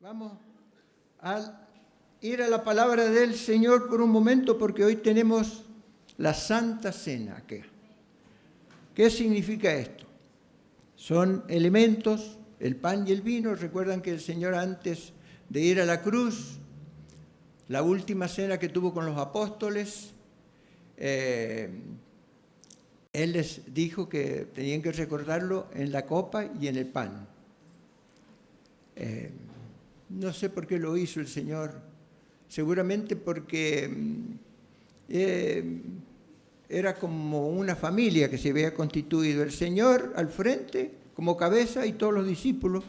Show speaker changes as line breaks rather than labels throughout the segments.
Vamos a ir a la palabra del Señor por un momento porque hoy tenemos la Santa Cena aquí. ¿Qué significa esto? Son elementos, el pan y el vino. Recuerdan que el Señor, antes de ir a la cruz, la última cena que tuvo con los apóstoles, Él les dijo que tenían que recordarlo en la copa y en el pan. No sé por qué lo hizo el Señor, seguramente porque era como una familia que se había constituido. El Señor al frente, como cabeza, y todos los discípulos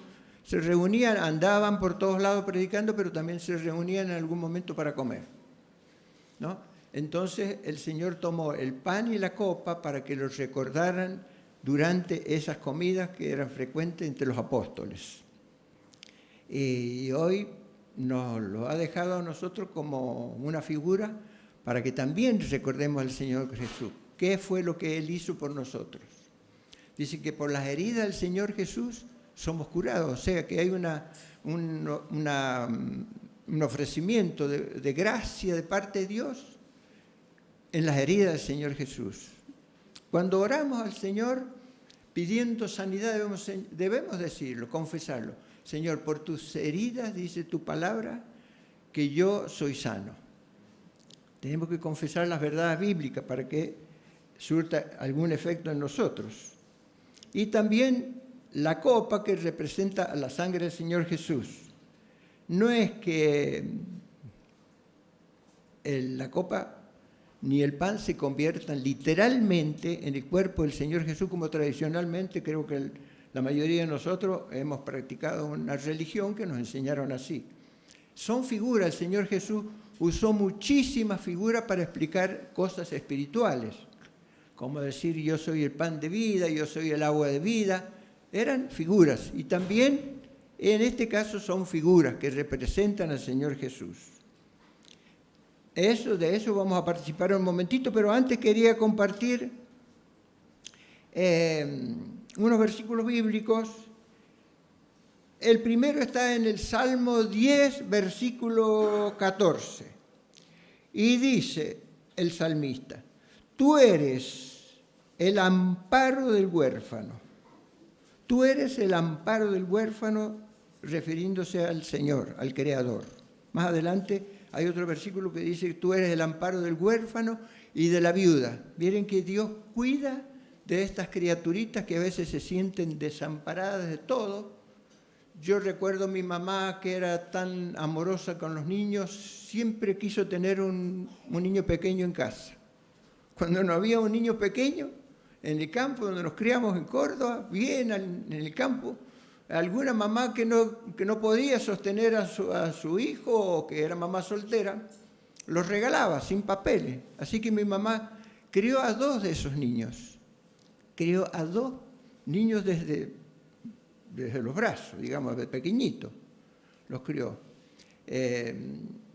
se reunían, andaban por todos lados predicando, pero también se reunían en algún momento para comer, ¿no? Entonces el Señor tomó el pan y la copa para que los recordaran durante esas comidas que eran frecuentes entre los apóstoles. Y hoy nos lo ha dejado a nosotros como una figura para que también recordemos al Señor Jesús. ¿Qué fue lo que Él hizo por nosotros? Dice que por las heridas del Señor Jesús somos curados. O sea que hay un ofrecimiento de gracia de parte de Dios en las heridas del Señor Jesús. Cuando oramos al Señor pidiendo sanidad debemos decirlo, confesarlo. Señor, por tus heridas, dice tu palabra, que yo soy sano. Tenemos que confesar las verdades bíblicas para que surta algún efecto en nosotros. Y también la copa que representa la sangre del Señor Jesús. No es que la copa ni el pan se conviertan literalmente en el cuerpo del Señor Jesús, como tradicionalmente creo que la mayoría de nosotros hemos practicado una religión que nos enseñaron así. Son figuras. El Señor Jesús usó muchísimas figuras para explicar cosas espirituales, como decir yo soy el pan de vida, yo soy el agua de vida. Eran figuras, y también en este caso son figuras que representan al Señor Jesús. De eso vamos a participar un momentito, pero antes quería compartir unos versículos bíblicos. El primero está en el Salmo 10, versículo 14. Y dice el salmista: tú eres el amparo del huérfano. Tú eres el amparo del huérfano, refiriéndose al Señor, al Creador. Más adelante hay otro versículo que dice: tú eres el amparo del huérfano y de la viuda. Miren que Dios cuida de estas criaturitas que a veces se sienten desamparadas de todo. Yo recuerdo a mi mamá, que era tan amorosa con los niños, siempre quiso tener un niño pequeño en casa. Cuando no había un niño pequeño en el campo donde nos criamos en Córdoba, bien en el campo, alguna mamá que no podía sostener a su hijo, o que era mamá soltera, los regalaba sin papeles. Así que mi mamá crió a 2 de esos niños. Crió a 2 niños desde los brazos, digamos, de pequeñito. Los crió.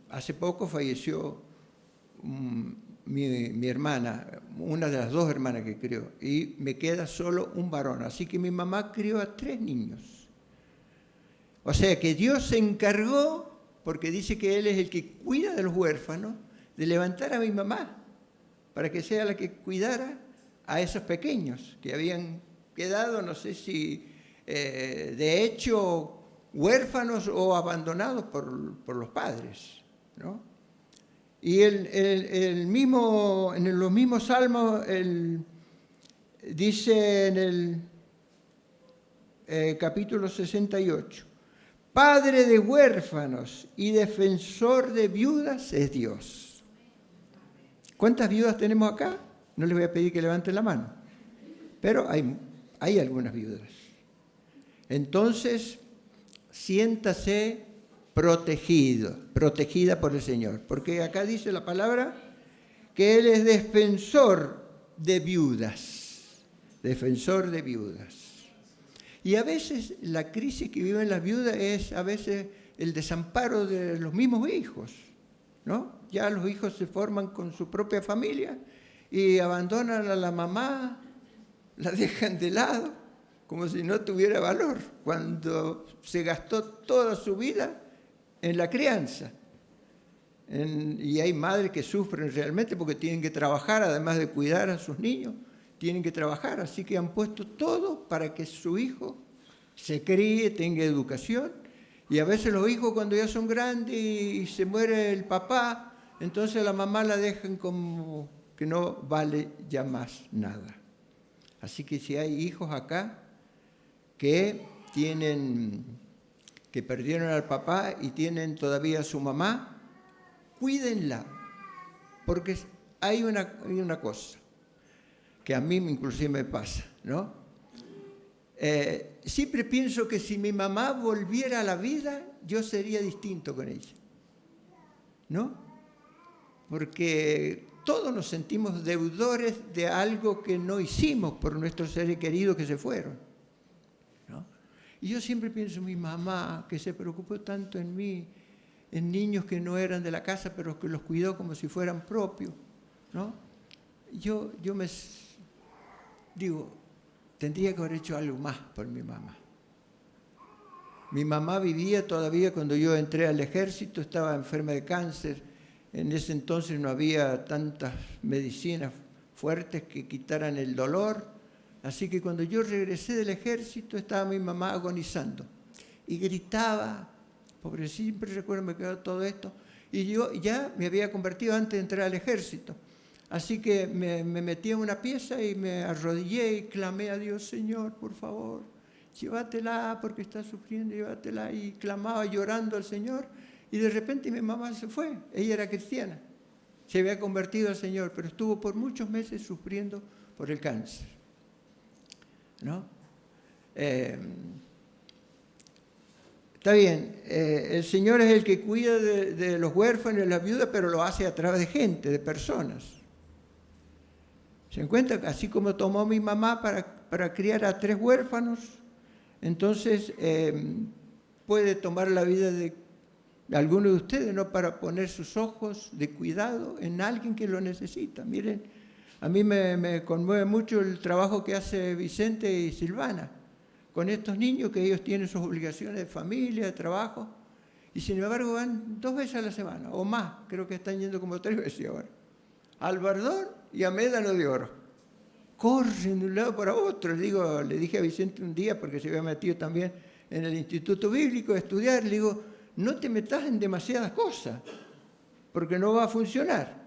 Hace poco falleció mi hermana, una de las 2 hermanas que crió, y me queda solo un varón. Así que mi mamá crió a 3 niños. O sea que Dios se encargó, porque dice que Él es el que cuida de los huérfanos, de levantar a mi mamá para que sea la que cuidara a esos pequeños que habían quedado, no sé si de hecho huérfanos o abandonados por los padres, ¿no? Y en los mismos salmos, dice en el capítulo 68, Padre de huérfanos y defensor de viudas es Dios. ¿Cuántas viudas tenemos acá? No les voy a pedir que levanten la mano, pero hay algunas viudas. Entonces, siéntase protegida por el Señor, porque acá dice la palabra que Él es defensor de viudas, defensor de viudas. Y a veces la crisis que viven las viudas es a veces el desamparo de los mismos hijos, ¿no? Ya los hijos se forman con su propia familia y abandonan a la mamá, la dejan de lado, como si no tuviera valor, cuando se gastó toda su vida en la crianza. Y hay madres que sufren realmente porque tienen que trabajar, además de cuidar a sus niños, tienen que trabajar, así que han puesto todo para que su hijo se críe, tenga educación, y a veces los hijos cuando ya son grandes y se muere el papá, entonces la mamá la dejan como que no vale ya más nada. Así que si hay hijos acá que perdieron al papá y tienen todavía a su mamá, cuídenla, porque hay una cosa que a mí inclusive me pasa, ¿no? Siempre pienso que si mi mamá volviera a la vida, yo sería distinto con ella, ¿no? Porque todos nos sentimos deudores de algo que no hicimos por nuestros seres queridos que se fueron, ¿no? Y yo siempre pienso, mi mamá, que se preocupó tanto en mí, en niños que no eran de la casa, pero que los cuidó como si fueran propios, ¿no? Yo me digo, tendría que haber hecho algo más por mi mamá. Mi mamá vivía todavía cuando yo entré al ejército, estaba enferma de cáncer. En ese entonces no había tantas medicinas fuertes que quitaran el dolor. Así que cuando yo regresé del ejército, estaba mi mamá agonizando. Y gritaba, porque siempre recuerdo, me quedó todo esto. Y yo ya me había convertido antes de entrar al ejército. Así que me metí en una pieza y me arrodillé y clamé a Dios, Señor, por favor, llévatela porque está sufriendo, llévatela. Y clamaba llorando al Señor. Y de repente mi mamá se fue. Ella era cristiana. Se había convertido al Señor, pero estuvo por muchos meses sufriendo por el cáncer, ¿no? Está bien, el Señor es el que cuida de los huérfanos y de las viudas, pero lo hace a través de gente, de personas. ¿Se encuentra? Así como tomó mi mamá para criar a 3 huérfanos, entonces puede tomar la vida de alguno de ustedes, ¿no? Para poner sus ojos de cuidado en alguien que lo necesita. Miren, a mí me conmueve mucho el trabajo que hace Vicente y Silvana con estos niños, que ellos tienen sus obligaciones de familia, de trabajo, y sin embargo van 2 veces a la semana, o más, creo que están yendo como 3 veces ahora, al Bardón y a Médano de Oro. Corren de un lado para otro. Le dije a Vicente un día, porque se había metido también en el Instituto Bíblico a estudiar, le digo, no te metas en demasiadas cosas, porque no va a funcionar.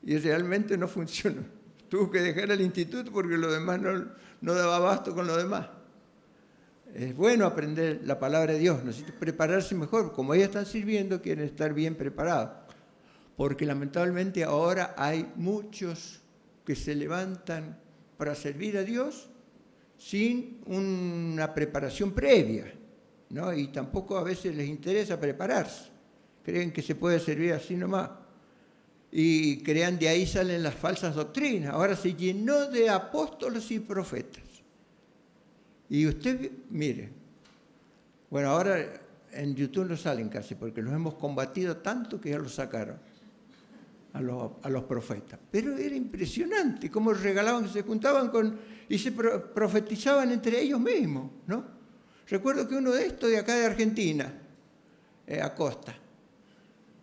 Y realmente no funcionó. Tuvo que dejar el instituto porque lo demás no daba abasto con lo demás. Es bueno aprender la palabra de Dios, necesitan prepararse mejor. Como ellos están sirviendo, quieren estar bien preparados. Porque lamentablemente ahora hay muchos que se levantan para servir a Dios sin una preparación previa, ¿no? Y tampoco a veces les interesa prepararse. Creen que se puede servir así nomás. Y crean, de ahí salen las falsas doctrinas. Ahora se llenó de apóstoles y profetas. Y usted, mire, bueno, ahora en YouTube no salen casi, porque los hemos combatido tanto que ya los sacaron a los profetas. Pero era impresionante cómo regalaban, se juntaban y se profetizaban entre ellos mismos, ¿no? Recuerdo que uno de estos de acá de Argentina, Acosta,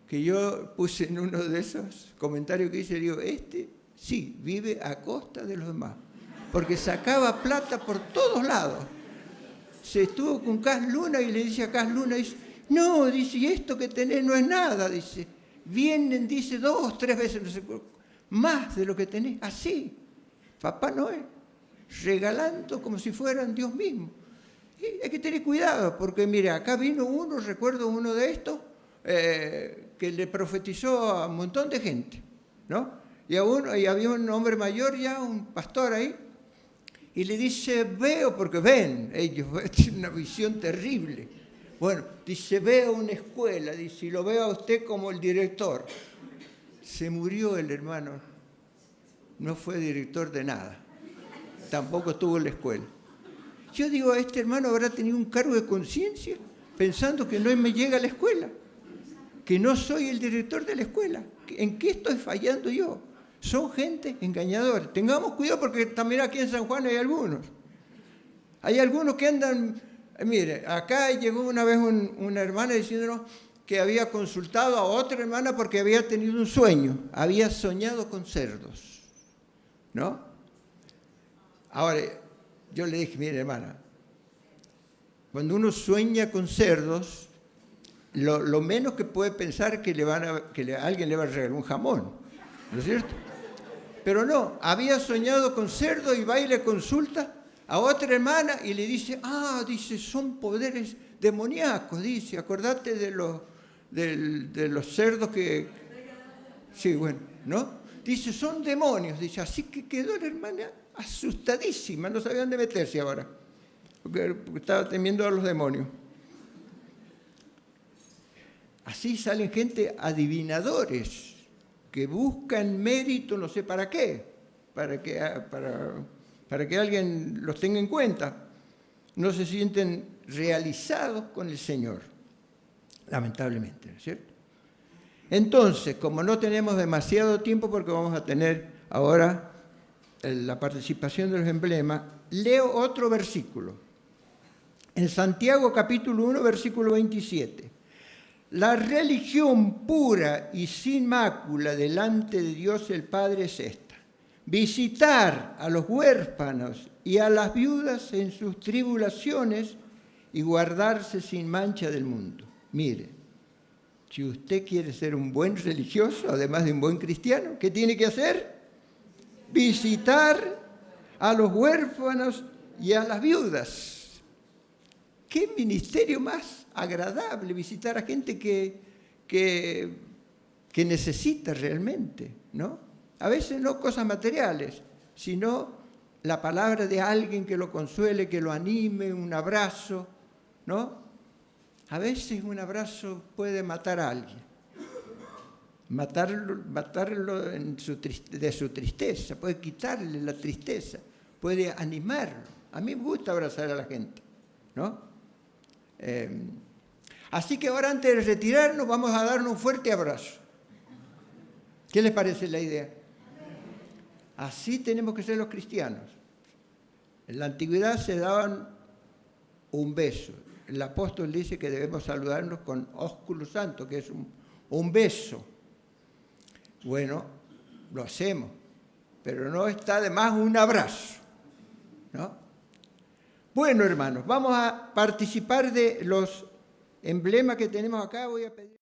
que yo puse en uno de esos comentarios que hice, digo, sí, vive a costa de los demás, porque sacaba plata por todos lados. Se estuvo con Cas Luna y le dice a Cas Luna, dice, no, dice, y esto que tenés no es nada, dice, vienen, dice, 2, 3 veces, no sé, más de lo que tenés, así, Papá Noel, regalando como si fueran Dios mismo. Y hay que tener cuidado, porque mire, acá vino uno, recuerdo uno de estos, que le profetizó a un montón de gente, ¿no? Y había un hombre mayor ya, un pastor ahí, y le dice, veo, porque ven, ellos tienen una visión terrible. Bueno, dice, veo una escuela, dice, y lo veo a usted como el director. Se murió el hermano, no fue director de nada, tampoco estuvo en la escuela. Yo digo, este hermano habrá tenido un cargo de conciencia, pensando que no me llega a la escuela, que no soy el director de la escuela. ¿En qué estoy fallando yo? Son gente engañadora. Tengamos cuidado porque también aquí en San Juan hay algunos. Hay algunos que andan... Mire, acá llegó una vez una hermana diciéndonos, que había consultado a otra hermana porque había tenido un sueño, había soñado con cerdos, ¿no? Ahora, yo le dije, mire hermana, cuando uno sueña con cerdos, lo menos que puede pensar es que alguien le va a regalar un jamón, ¿no es cierto? Pero no, había soñado con cerdos y va y le consulta a otra hermana y le dice, dice, son poderes demoníacos, dice, acordate de los cerdos que... Sí, bueno, ¿no? Dice, son demonios, dice, así que quedó la hermana asustadísima, no sabía dónde meterse ahora, porque estaba temiendo a los demonios. Así salen gente adivinadores que buscan mérito, no sé para qué, para que alguien los tenga en cuenta. No se sienten realizados con el Señor, lamentablemente, ¿no es cierto? Entonces, como no tenemos demasiado tiempo, porque vamos a tener ahora la participación de los emblemas, leo otro versículo. En Santiago capítulo 1, versículo 27. La religión pura y sin mácula delante de Dios el Padre es esta: visitar a los huérfanos y a las viudas en sus tribulaciones y guardarse sin mancha del mundo. Mire, si usted quiere ser un buen religioso, además de un buen cristiano, ¿qué tiene que hacer? Visitar a los huérfanos y a las viudas. ¿Qué ministerio más agradable visitar a gente que necesita realmente, ¿no? A veces no cosas materiales, sino la palabra de alguien que lo consuele, que lo anime, un abrazo, ¿no? A veces un abrazo puede matar a alguien, matarlo de su tristeza, puede quitarle la tristeza, puede animarlo. A mí me gusta abrazar a la gente, ¿no? Así que ahora, antes de retirarnos, vamos a darnos un fuerte abrazo. ¿Qué les parece la idea? Así tenemos que ser los cristianos. En la antigüedad se daban un beso. El apóstol dice que debemos saludarnos con ósculo santo, que es un beso. Bueno, lo hacemos, pero no está de más un abrazo, ¿no? Bueno, hermanos, vamos a participar de los emblemas que tenemos acá. Voy a pedir...